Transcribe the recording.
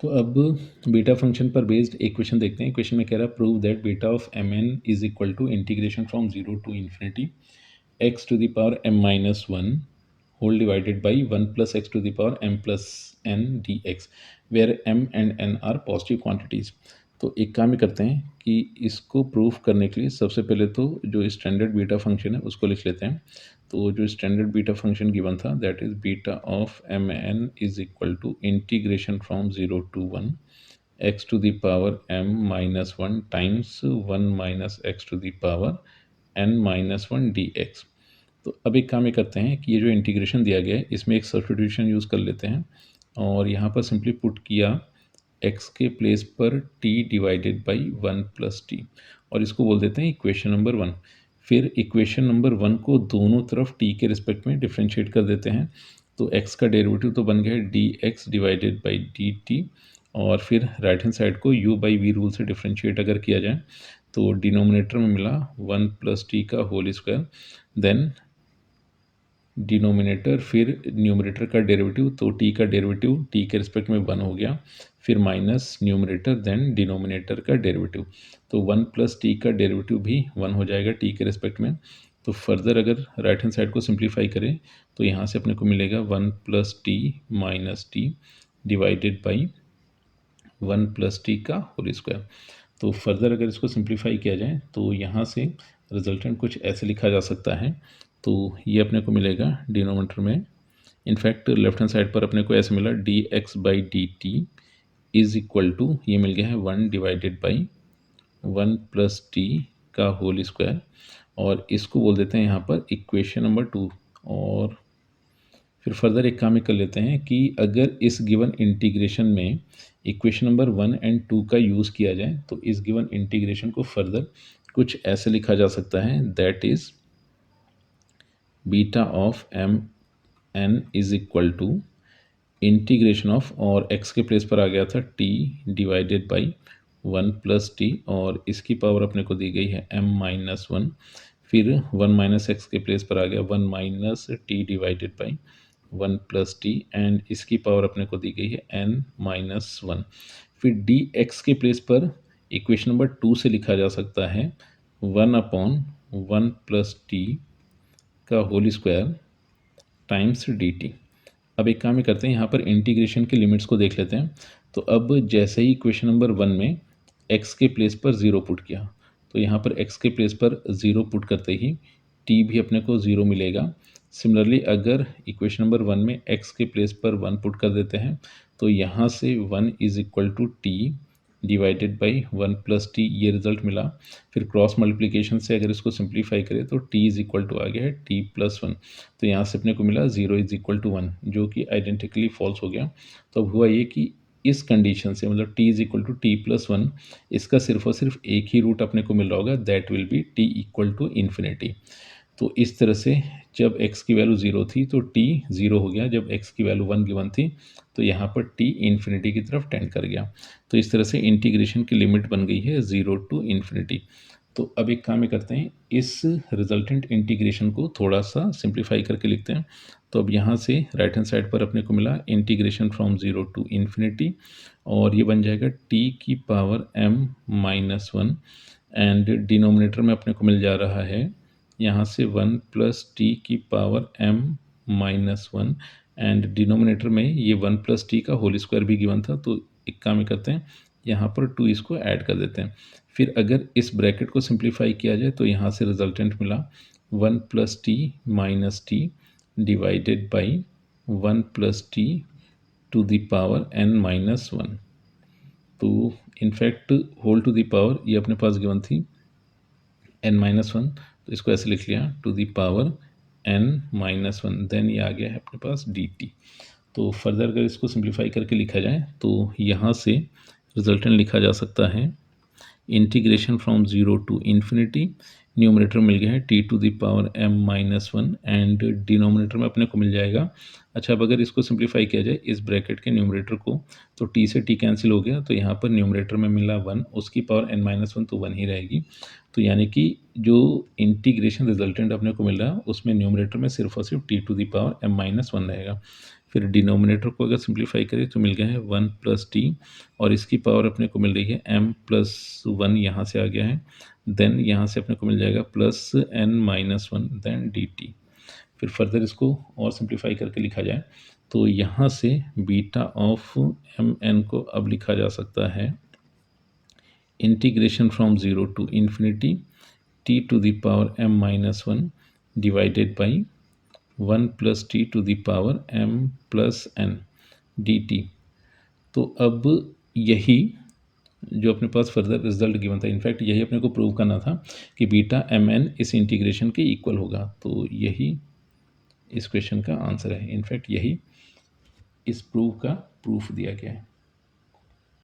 तो अब beta function पर बेस्ड एक क्वेश्चन देखते हैं। क्वेश्चन में कह रहा है prove that beta of M N is equal to integration from zero to infinity X to the power M minus one whole divided by one plus X to the power M plus N D X where M and N are positive quantities. तो एक काम ही करते हैं कि इसको proof करने के लिए सबसे पहले तो जो स्टैंडर्ड बीटा फंक्शन है उसको लिख लेते हैं। तो जो स्टैंडर्ड बीटा फंक्शन गिवन था that is beta of M N is equal to integration from zero to one X to the power M minus one times one minus X to the power N minus one D X. तो अब एक काम ये करते हैं कि ये जो इंटीग्रेशन दिया गया है इसमें एक सब्स्टिट्यूशन यूज़ कर लेते हैं और यहाँ पर सिंपली पुट किया x के प्लेस पर t divided by one plus T और इसको बोल देते हैं इक्वेशन नंबर वन। फिर इक्वेशन नंबर वन को दोनों तरफ t के रिस्पेक्ट में डिफ्रेंशिएट कर देते हैं। तो x का डेरिवेटिव तो बन गया है D x divided by D T और फिर राइट हैंड साइड को u बाई वी रूल से डिफ्रेंशिएट अगर किया जाए तो डिनोमिनेटर में मिला वन प्लस टी का होल स्क्वायर देन डिनोमिनेटर फिर न्यूमरेटर का डेरिवेटिव तो टी का डेरिवेटिव टी के रिस्पेक्ट में वन हो गया फिर माइनस न्यूमरेटर देन डिनोमिनेटर का डेरिवेटिव तो वन प्लस टी का डेरिवेटिव भी वन हो जाएगा टी के रिस्पेक्ट में। तो फर्दर अगर राइट हैंड साइड को सिंप्लीफाई करें तो यहाँ से अपने को मिलेगा one plus T minus T divided by one plus T का होल स्क्वायर। तो फर्दर अगर इसको सिंप्लीफाई किया जाए तो यहाँ से रिजल्टेंट कुछ ऐसे लिखा जा सकता है। तो ये अपने को मिलेगा डिनोमिनेटर में इनफैक्ट लेफ्ट हैंड साइड पर अपने को ऐसे मिला D X by D T is equal to ये मिल गया है one divided by one plus T का होल स्क्वायर और इसको बोल देते हैं यहाँ पर इक्वेशन नंबर टू। और फिर फर्दर एक काम कर लेते हैं कि अगर इस गिवन इंटीग्रेशन में equation number one and two का यूज़ किया जाए तो इस गिवन इंटीग्रेशन को फर्दर कुछ ऐसे लिखा जा सकता है that is beta of M N is equal to integration of और x के प्लेस पर आ गया था t divided by one plus T और इसकी पावर अपने को दी गई है m माइनस वन फिर वन माइनस एक्स के प्लेस पर आ गया one minus T divided by one plus T and इसकी पावर अपने को दी गई है n माइनस वन। फिर डी एक्स के प्लेस पर इक्वेशन नंबर टू से लिखा जा सकता है one upon one plus T का whole square times D T. अब एक काम ही करते हैं यहाँ पर इंटीग्रेशन के लिमिट्स को देख लेते हैं। तो अब जैसे ही इक्वेशन नंबर वन में x के प्लेस पर ज़ीरो पुट किया तो यहाँ पर x के प्लेस पर ज़ीरो पुट करते ही t भी अपने को ज़ीरो मिलेगा। सिमिलरली अगर इक्वेशन नंबर वन में x के प्लेस पर वन पुट कर देते हैं तो यहाँ से one is equal to T divided by one plus T ये रिजल्ट मिला। फिर क्रॉस मल्टीप्लिकेशन से अगर इसको सिंप्लीफाई करें तो t इज इक्वल टू आ गया है t प्लस वन। तो यहाँ से अपने को मिला zero is equal to one जो कि आइडेंटिकली फॉल्स हो गया। तो अब हुआ ये कि इस कंडीशन से मतलब t is equal to T plus one इसका सिर्फ और सिर्फ एक ही रूट अपने को मिल रहा होगा that will be t equal to infinity. तो इस तरह से जब x की वैल्यू ज़ीरो थी तो t ज़ीरो हो गया, जब x की वैल्यू वन गिवन थी तो यहाँ पर t इन्फिनिटी की तरफ टेंड कर गया। तो इस तरह से इंटीग्रेशन की लिमिट बन गई है ज़ीरो टू इन्फिनिटी। तो अब एक काम ये करते हैं इस रिजल्टेंट इंटीग्रेशन को थोड़ा सा सिंप्लीफाई करके लिखते हैं। तो अब यहाँ से राइट हैंड साइड पर अपने को मिला integration from zero to infinity और ये बन जाएगा t की power m minus one and denominator में अपने को मिल जा रहा है यहाँ से वन प्लस टी की power m minus one and denominator में ये वन प्लस टी का होल स्क्वायर भी गिवन था। तो एक काम ही करते हैं यहाँ पर टू इसको ऐड कर देते हैं। फिर अगर इस ब्रैकेट को सिंप्लीफाई किया जाए तो यहाँ से रिजल्टेंट मिला one plus T minus T divided by one plus T to the power n minus one. तो in fact whole to the power ये अपने पास गिवन थी n माइनस वन तो इसको ऐसे लिख लिया to the power n minus one then ये आ गया है अपने पास dt। तो फर्दर अगर इसको सिंप्लीफाई करके लिखा जाए तो यहाँ से रिजल्टेंट लिखा जा सकता है integration from zero to infinity numerator मिल गया है t to the power m minus one and denominator में अपने को मिल जाएगा। अच्छा अब अगर इसको सिंप्लीफाई किया जाए इस ब्रैकेट के न्यूमरेटर को तो t से t कैंसिल हो गया तो यहाँ पर न्यूमरेटर में मिला वन उसकी पावर n माइनस वन तो वन ही रहेगी। तो यानी कि जो इंटीग्रेशन रिजल्टेंट अपने को मिल रहा है उसमें न्यूमरेटर में सिर्फ और सिर्फ t to the power m minus one रहेगा। फिर डिनोमिनेटर को अगर सिंप्लीफाई करें तो मिल गया है 1 प्लस टी, और इसकी पावर अपने को मिल रही है m प्लस 1, यहाँ से आ गया है। देन यहाँ से अपने को मिल जाएगा plus n minus 1 then D T. फिर फर्दर इसको और सिंप्लीफाई करके लिखा जाए तो यहाँ से बीटा ऑफ एम एन को अब लिखा जा सकता है integration from zero to infinity T to the power m minus 1 divided by 1 plus T to the power m plus n D T. तो अब यही जो अपने पास फर्दर रिजल्ट गिवन था, इनफैक्ट यही अपने को प्रूव करना था कि बीटा एम एन इस इंटीग्रेशन के इक्वल होगा। तो यही इस क्वेश्चन का आंसर है। इनफैक्ट यही इस प्रूफ का प्रूफ दिया गया है।